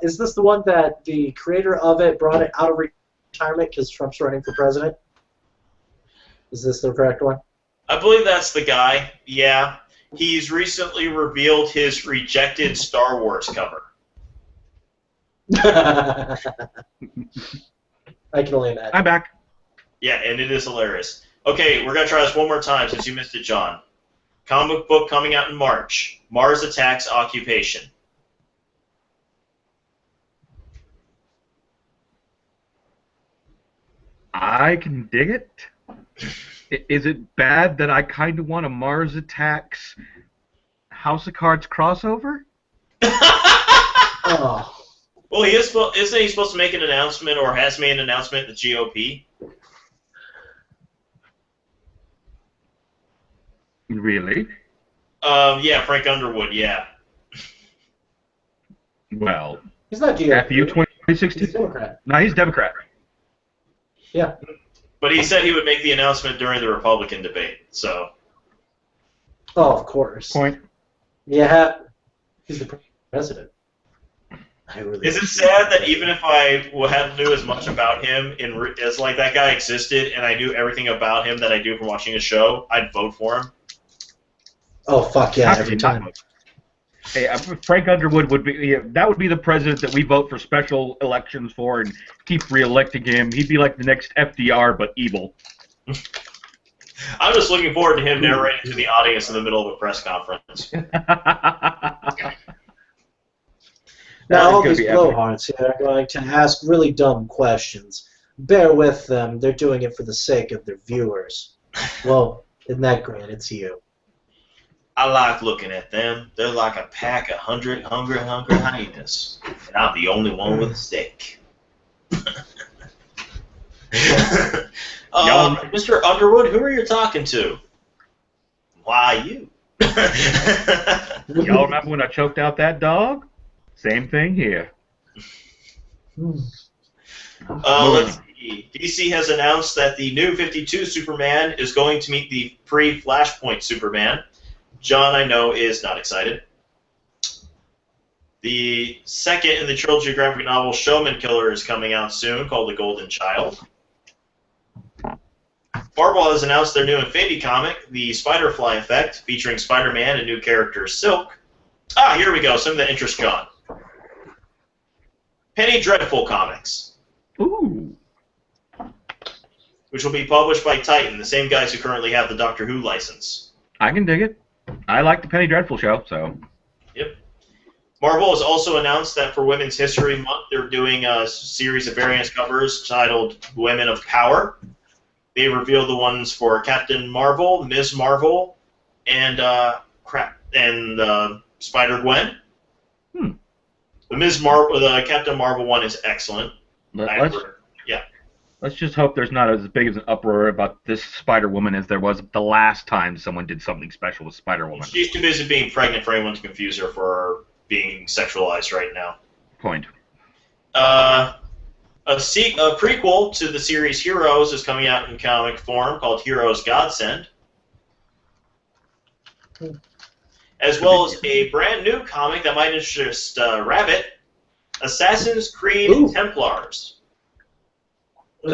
Is this the one that the creator of it brought it out of retirement because Trump's running for president? Is this the correct one? I believe that's the guy, yeah. He's recently revealed his rejected Star Wars cover. I can only imagine. I'm back. Yeah, and it is hilarious. Okay, we're going to try this one more time since you missed it, John. Comic book coming out in March. Mars Attacks Occupation. I can dig it. Is it bad that I kind of want a Mars Attacks House of Cards crossover? Oh. Well, isn't he supposed to make an announcement or has made an announcement at the GOP? Really? Yeah, Frank Underwood, yeah. Well, He's not GOP. after you 2016? He's Democrat. No, he's Democrat. Yeah. But he said he would make the announcement during the Republican debate, so... Oh, of course. Point. Yeah. He's the president. Is it sad that even if I hadn't knew as much about him as like that guy existed and I knew everything about him that I do from watching his show, I'd vote for him? Oh, fuck yeah, every time. Hey, Frank Underwood would be, yeah, that would be the president that we vote for special elections for and keep re-electing him. He'd be like the next FDR, but evil. I'm just looking forward to him narrating to the audience in the middle of a press conference. Now, all these blowhards here are going to ask really dumb questions. Bear with them. They're doing it for the sake of their viewers. Well, in that granted, it's you. I like looking at them. They're like a pack of hungry hyenas. And I'm the only one with a stick. Mr. Underwood, who are you talking to? Why, you. Y'all remember when I choked out that dog? Same thing here. Let's see. DC has announced that the new 52 Superman is going to meet the pre-Flashpoint Superman. John, I know, is not excited. The second in the trilogy graphic novel Showman Killer is coming out soon, called The Golden Child. Marvel has announced their new Infinity comic, The Spider-Fly Effect, featuring Spider-Man and new character Silk. Ah, here we go, some that interest John. Penny Dreadful Comics. Ooh. Which will be published by Titan, the same guys who currently have the Doctor Who license. I can dig it. I like the Penny Dreadful show, so. Yep. Marvel has also announced that for Women's History Month, they're doing a series of variant covers titled Women of Power. They revealed the ones for Captain Marvel, Ms. Marvel, and Spider-Gwen. The the Captain Marvel one is excellent. Let's just hope there's not as big of an uproar about this Spider-Woman as there was the last time someone did something special with Spider-Woman. She's too busy being pregnant for anyone to confuse her for being sexualized right now. Point. A prequel to the series Heroes is coming out in comic form called Heroes Godsend. As well as a brand new comic that might interest Rabbit, Assassin's Creed Templars. I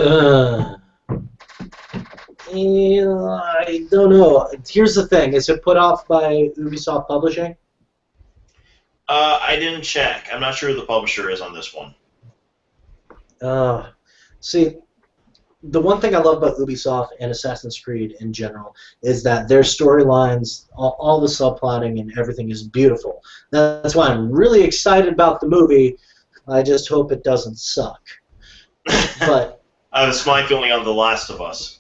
don't know. Here's the thing. Is it put off by Ubisoft Publishing? I didn't check. I'm not sure who the publisher is on this one. See, the one thing I love about Ubisoft and Assassin's Creed in general is that their storylines, all the subplotting and everything is beautiful. That's why I'm really excited about the movie. I just hope it doesn't suck. But that's my feeling on The Last of Us.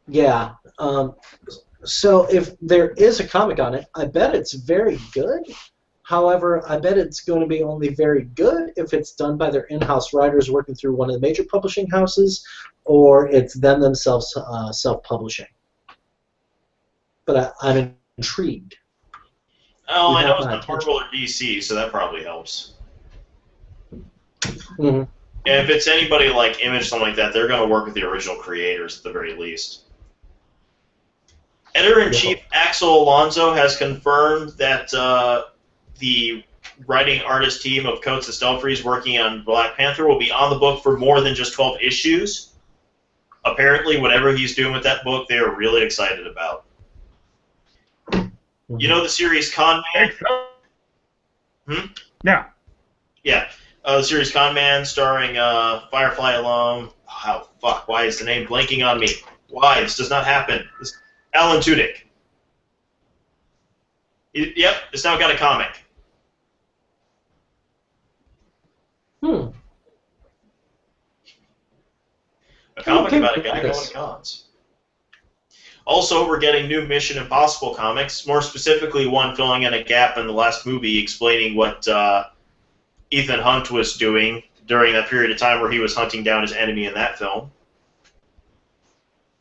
Yeah. So if there is a comic on it, I bet it's very good. However, I bet it's going to be only very good if it's done by their in-house writers working through one of the major publishing houses, or it's them themselves self-publishing. But I'm intrigued. Oh, I know it's not Marvel or DC, so that probably helps. And if it's anybody like Image, something like that, they're going to work with the original creators at the very least. Editor-in-Chief Axel Alonso has confirmed that the writing artist team of Coates Estelfreeze working on Black Panther will be on the book for more than just 12 issues. Apparently, whatever he's doing with that book, they are really excited about. You know the series Con Man? Yeah. Yeah. The series Con Man starring Firefly alum. Oh, fuck. Why is the name blanking on me? Why? This does not happen. Alan Tudyk. Yep, it's now got a comic. A comic about a guy going to cons. Also, we're getting new Mission Impossible comics, more specifically one filling in a gap in the last movie explaining what Ethan Hunt was doing during that period of time where he was hunting down his enemy in that film.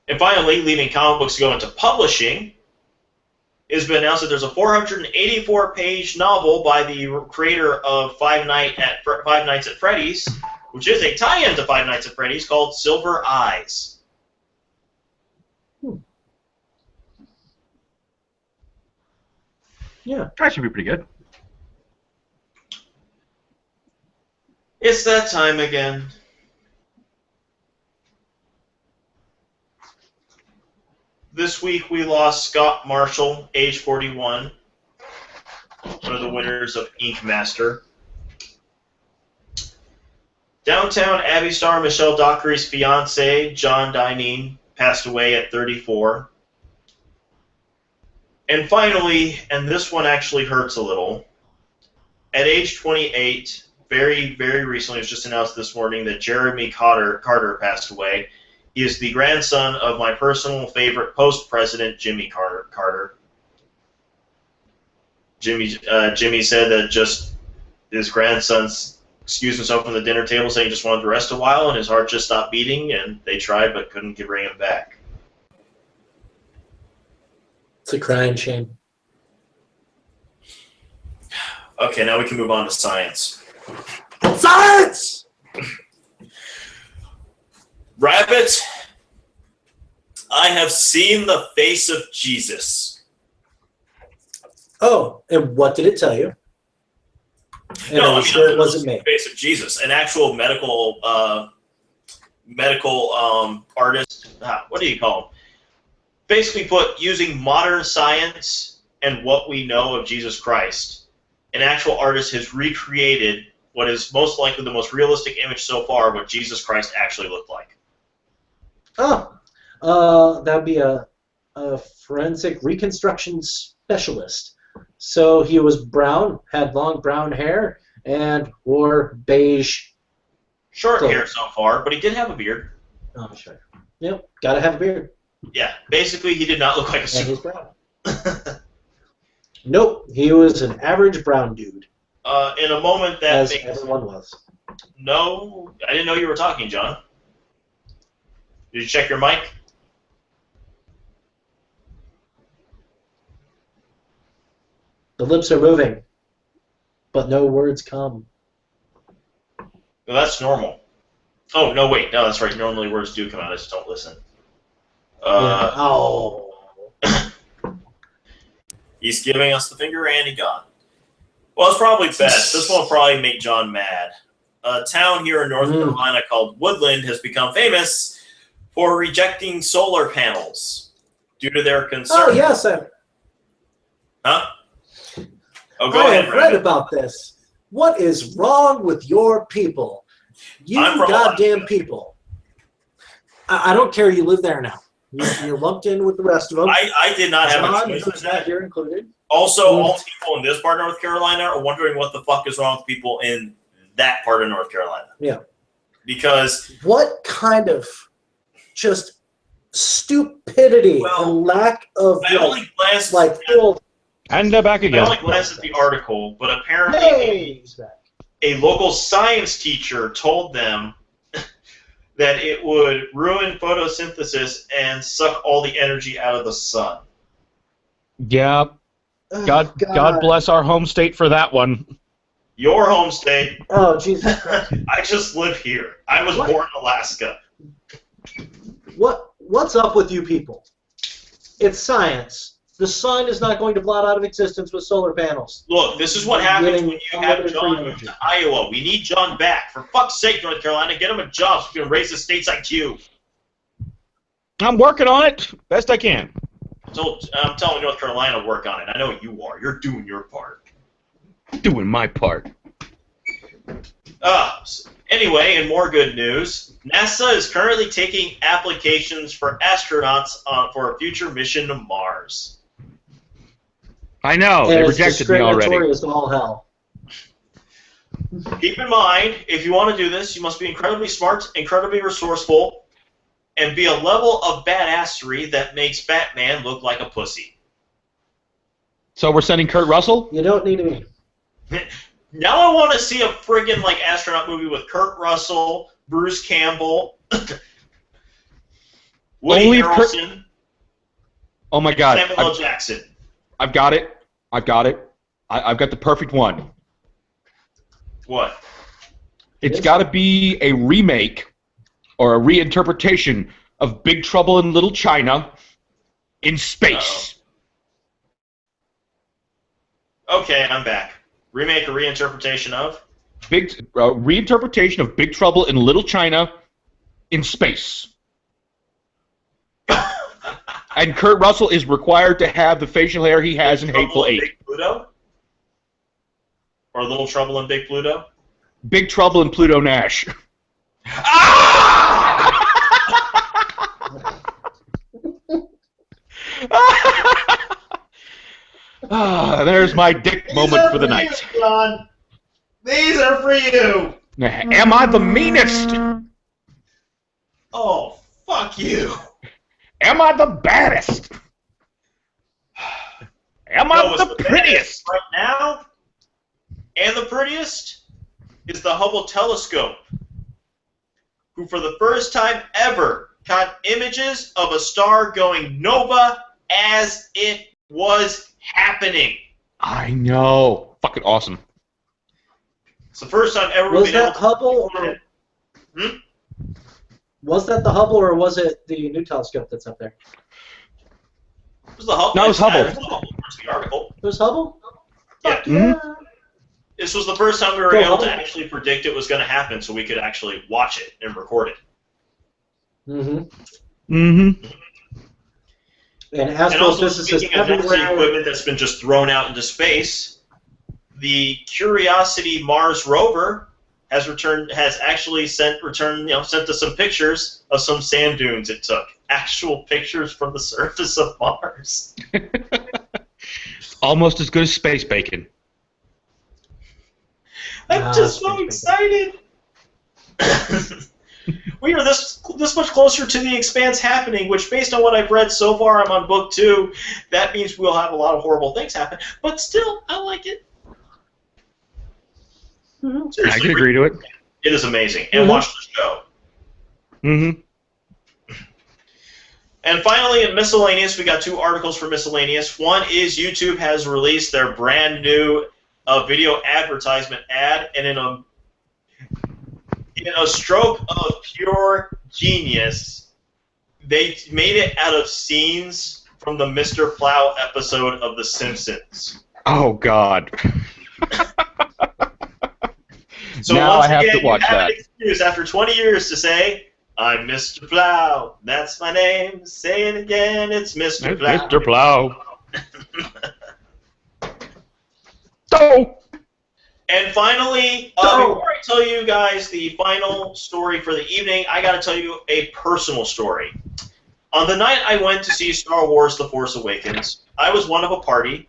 And finally, leaving comic books to go into publishing, it has been announced that there's a 484-page novel by the creator of Five Nights at Freddy's, which is a tie-in to Five Nights at Freddy's, called Silver Eyes. Yeah. That should be pretty good. It's that time again. This week we lost Scott Marshall, age 41, one of the winners of Ink Master. Downtown Abbey star Michelle Dockery's fiance, John Dineen, passed away at 34. And finally, and this one actually hurts a little, at age 28, very, very recently, it was just announced this morning that Jeremy Carter passed away. He is the grandson of my personal favorite post-president, Jimmy Carter. Jimmy said that just his grandson excused himself from the dinner table, saying he just wanted to rest a while, and his heart just stopped beating, and they tried but couldn't bring him back. It's a crying shame. Okay, now we can move on to science. Science! Rabbit, I have seen the face of Jesus. Oh, and what did it tell you? And No, are you sure it wasn't me? Face of Jesus, an actual medical artist. What do you call him? Basically, put using modern science and what we know of Jesus Christ, an actual artist has recreated what is most likely the most realistic image so far of what Jesus Christ actually looked like. Oh, that'd be a forensic reconstruction specialist. So he was brown, had long brown hair, and wore beige. Short hair so far, but he did have a beard. Oh, sure. Yep, gotta have a beard. Yeah, basically he did not look like a And super. he's brown. Nope, he was an average brown dude. In a moment that as makes... everyone was. No, I didn't know you were talking, John. Did you check your mic? The lips are moving, but no words come. Well, that's normal. Oh, no, wait. No, that's right. Normally words do come out. I just don't listen. Yeah. Oh. He's giving us the finger and he gone. Well, it's probably best. This one will probably make John mad. A town here in North Carolina called Woodland has become famous for rejecting solar panels due to their concern. Oh, yes. Huh? Oh, go I ahead, have read about this. What is wrong with your people? You goddamn people. I don't care you live there now. You're lumped in with the rest of them. I did not have a choice. Who's not here included. Also, all people in this part of North Carolina are wondering what the fuck is wrong with people in that part of North Carolina. Yeah. Because... what kind of just stupidity and lack of I only glanced and back again. I only glanced at the article, but apparently a local science teacher told them that it would ruin photosynthesis and suck all the energy out of the sun. Yeah. God bless our home state for that one. Your home state. Oh, Jesus. I just live here. I was born in Alaska. What's up with you people? It's science. The sun is not going to blot out of existence with solar panels. Look, this is what happens when you have John move to Iowa. We need John back. For fuck's sake, North Carolina, get him a job so we can raise the state's IQ. I'm working on it. Best I can. I'm telling North Carolina to work on it. I know you are. You're doing your part. Doing my part. Anyway, in more good news, NASA is currently taking applications for astronauts for a future mission to Mars. I know. They rejected me already. As all hell. Keep in mind, if you want to do this, you must be incredibly smart, incredibly resourceful, and be a level of badassery that makes Batman look like a pussy. So we're sending Kurt Russell? You don't need me. Now I want to see a friggin' astronaut movie with Kurt Russell, Bruce Campbell, Woody Harrelson. Oh my God! Samuel L. Jackson. I've got it. I've got the perfect one. What? It's got to be a remake or a reinterpretation of Big Trouble in Little China in space. Okay, I'm back. Remake or reinterpretation of? Reinterpretation of Big Trouble in Little China in space. And Kurt Russell is required to have the facial hair he has in Hateful Eight. Big Pluto? Or Little Trouble in Big Pluto? Big Trouble in Pluto Nash. There's my dick moment for the night. John. These are for you. Am I the meanest? Oh, fuck you. Am I the baddest? Am I the prettiest? Right now, and the prettiest is the Hubble telescope, who for the first time ever caught images of a star going nova as it was happening. I know. Fucking awesome. It's the first time ever Was we've been that Hubble? Was that the Hubble, or was it the new telescope that's up there? It was the Hubble. No, it was Hubble. We're towards the article. It was Hubble? Yeah. Fuck yeah. This was the first time we were Go able Hubble. to actually predict it was going to happen, so we could actually watch it and record it. Mm-hmm. Mm-hmm. And And also, astrophysicists speaking of NASA everywhere. equipment that's been just thrown out into space, the Curiosity Mars rover has actually sent us some pictures of some sand dunes it took. Actual pictures from the surface of Mars. Almost as good as space bacon. I'm just so excited. We are this much closer to the Expanse happening, which, based on what I've read so far, I'm on book 2. That means we'll have a lot of horrible things happen. But still, I like it. I can agree to it. It is amazing. And watch the show. Mm-hmm. And finally, in Miscellaneous, we got 2 articles for Miscellaneous. One is YouTube has released their brand new video advertisement ad, and in a stroke of pure genius, they made it out of scenes from the Mr. Plow episode of The Simpsons. Oh, God. So now once I have again, to watch you have that. an excuse after 20 years to say, I'm Mr. Plow. That's my name. Say it again. It's Mr. Plow. Mr. Plow. Oh! And finally, before I tell you guys the final story for the evening, I got to tell you a personal story. On the night I went to see Star Wars The Force Awakens, I was one of a party.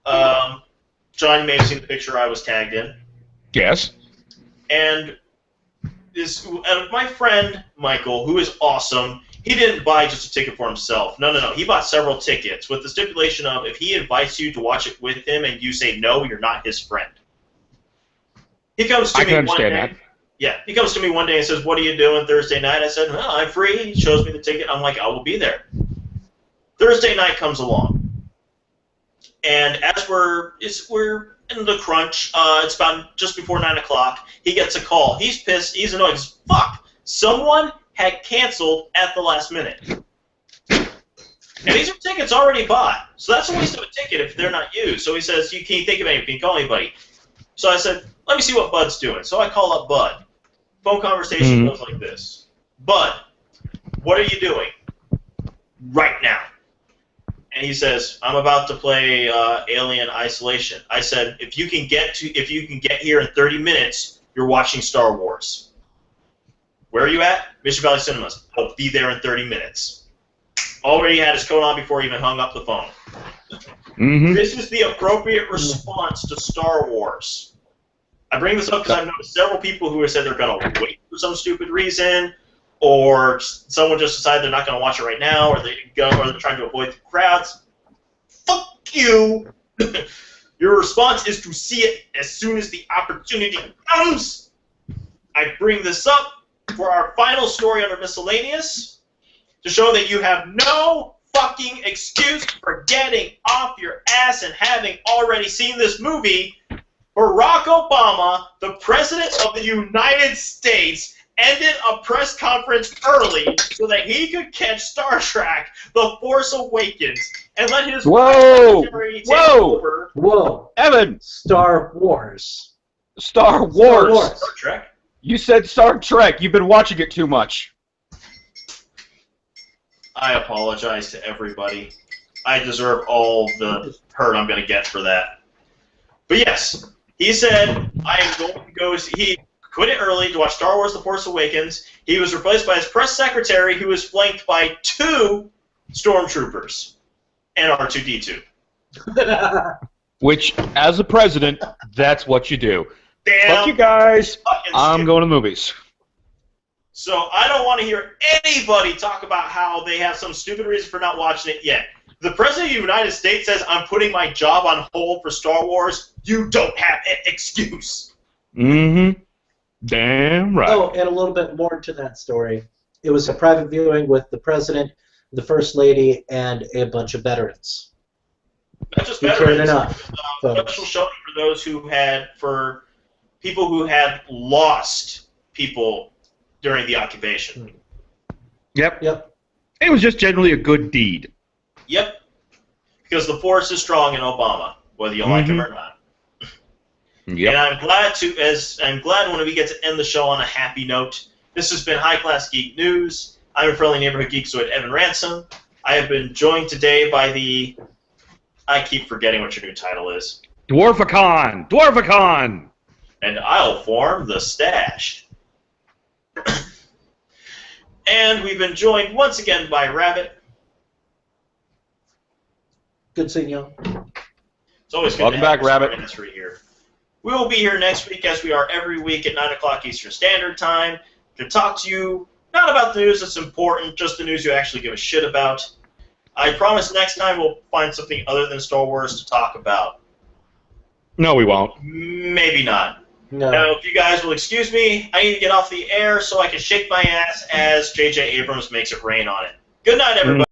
John, you may have seen the picture I was tagged in. Yes. And my friend, Michael, who is awesome, he didn't buy just a ticket for himself. No. He bought several tickets with the stipulation of if he invites you to watch it with him and you say no, you're not his friend. He comes to me one day. Yeah, he comes to me one day and says, what are you doing Thursday night? I said, well, I'm free. He shows me the ticket. I'm like, I will be there. Thursday night comes along. And as we're in the crunch, it's about just before 9 o'clock, he gets a call. He's pissed. He's annoyed. He's, fuck! Someone had canceled at the last minute. And these are tickets already bought. So that's a waste of a ticket if they're not used. So he says, can you think of anything? Can you call anybody? So I said, let me see what Bud's doing. So I call up Bud. Phone conversation goes like this. Bud, what are you doing right now? And he says, I'm about to play Alien Isolation. I said, if you can get here in 30 minutes, you're watching Star Wars. Where are you at? Mission Valley Cinemas. I'll be there in 30 minutes. Already had his coat on before he even hung up the phone. Mm-hmm. This is the appropriate response to Star Wars. I bring this up because I've noticed several people who have said they're going to wait for some stupid reason, or someone just decided they're not going to watch it right now, or they're trying to avoid the crowds. Fuck you! Your response is to see it as soon as the opportunity comes. I bring this up for our final story under Miscellaneous to show that you have no fucking excuse for getting off your ass and having already seen this movie. Barack Obama, the President of the United States, ended a press conference early so that he could catch Star Trek The Force Awakens and let his secretary take over. Whoa. Evan! Star Wars. Star Wars! Star Trek? You said Star Trek. You've been watching it too much. I apologize to everybody. I deserve all the hurt I'm going to get for that. But yes, he said, I am going to go see... He quit it early to watch Star Wars The Force Awakens. He was replaced by his press secretary, who was flanked by 2 stormtroopers and R2-D2. Which, as a president, that's what you do. Damn. Fuck you guys. I'm stupid. going to movies. So I don't want to hear anybody talk about how they have some stupid reason for not watching it yet. The President of the United States says, I'm putting my job on hold for Star Wars. You don't have an excuse. Mm-hmm. Damn right. Oh, and a little bit more to that story. It was a private viewing with the President, the First Lady, and a bunch of veterans. Not just You veterans. cared enough, folks. Special showing for those for people who had lost people during the occupation. Yep. Yep. It was just generally a good deed. Yep. because the force is strong in Obama, whether you like him or not. Yep. And I'm glad when we get to end the show on a happy note. This has been High Class Geek News. I'm a friendly neighborhood geekzoid, Evan Ransom. I have been joined today by the... I keep forgetting what your new title is. Dwarfacon! Dwarfacon! And I'll form the Stash. And we've been joined once again by Rabbit. Good seeing you. It's always good Welcome to have back, Rabbit. History here. We will be here next week, as we are every week at 9 o'clock Eastern Standard Time, to talk to you, not about the news that's important, just the news you actually give a shit about. I promise next time we'll find something other than Star Wars to talk about. No, we won't. Maybe not. No. Now, if you guys will excuse me, I need to get off the air so I can shake my ass as J.J. Abrams makes it rain on it. Good night, everybody.